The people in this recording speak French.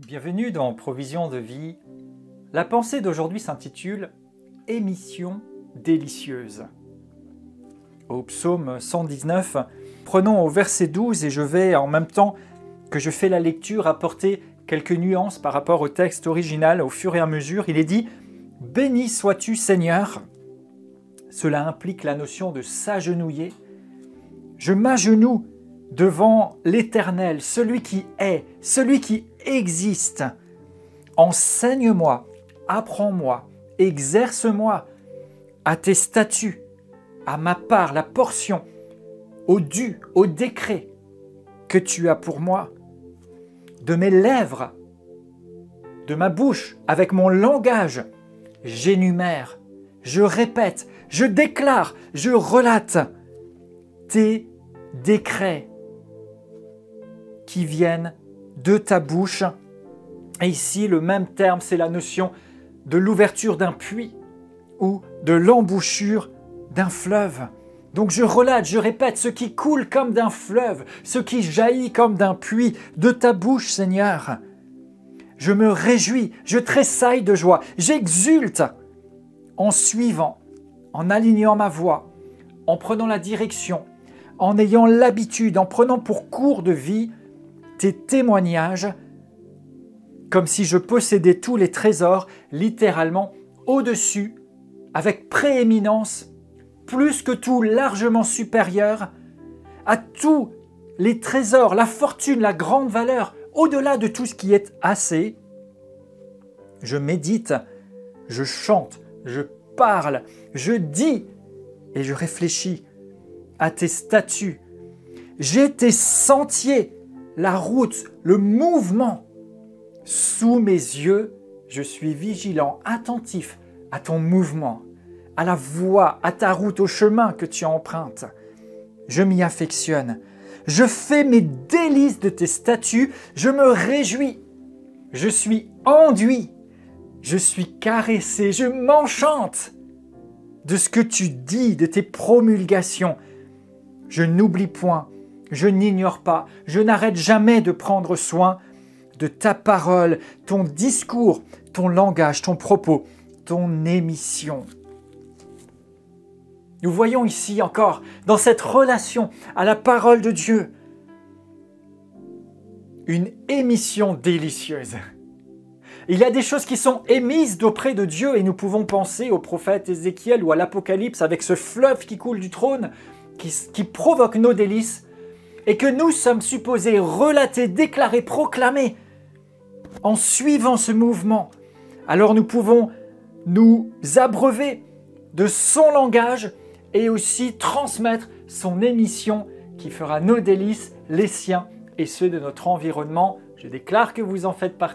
Bienvenue dans Provision de vie. La pensée d'aujourd'hui s'intitule « Émission délicieuse ». Au psaume 119, prenons au verset 12 et je vais, en même temps que je fais la lecture, apporter quelques nuances par rapport au texte original au fur et à mesure. Il est dit « Béni sois-tu Seigneur ». Cela implique la notion de s'agenouiller. Je m'agenouille devant l'Éternel, celui qui est, celui qui existe. Enseigne-moi, apprends-moi, exerce-moi à tes statuts, à ma part, la portion, au dû, au décret que tu as pour moi. De mes lèvres, de ma bouche, avec mon langage, j'énumère, je répète, je déclare, je relate tes décrets qui viennent de ta bouche. Et ici, le même terme, c'est la notion de l'ouverture d'un puits ou de l'embouchure d'un fleuve. Donc je relate, je répète ce qui coule comme d'un fleuve, ce qui jaillit comme d'un puits de ta bouche, Seigneur. Je me réjouis, je tressaille de joie, j'exulte en suivant, en alignant ma voix, en prenant la direction, en ayant l'habitude, en prenant pour cours de vie tes témoignages, comme si je possédais tous les trésors, littéralement au-dessus, avec prééminence, plus que tout, largement supérieur à tous les trésors, la fortune, la grande valeur, au-delà de tout ce qui est assez. Je médite, je chante, je parle, je dis et je réfléchis à tes statuts. J'ai tes sentiers, la route, le mouvement. Sous mes yeux, je suis vigilant, attentif à ton mouvement, à la voie, à ta route, au chemin que tu empruntes. Je m'y affectionne. Je fais mes délices de tes statuts. Je me réjouis. Je suis enduit. Je suis caressé. Je m'enchante de ce que tu dis, de tes promulgations. Je n'oublie point. Je n'ignore pas, je n'arrête jamais de prendre soin de ta parole, ton discours, ton langage, ton propos, ton émission. Nous voyons ici encore, dans cette relation à la parole de Dieu, une émission délicieuse. Il y a des choses qui sont émises d'auprès de Dieu et nous pouvons penser au prophète Ézéchiel ou à l'Apocalypse avec ce fleuve qui coule du trône, qui provoque nos délices, et que nous sommes supposés relater, déclarer, proclamer en suivant ce mouvement. Alors nous pouvons nous abreuver de son langage et aussi transmettre son émission qui fera nos délices, les siens et ceux de notre environnement. Je déclare que vous en faites partie.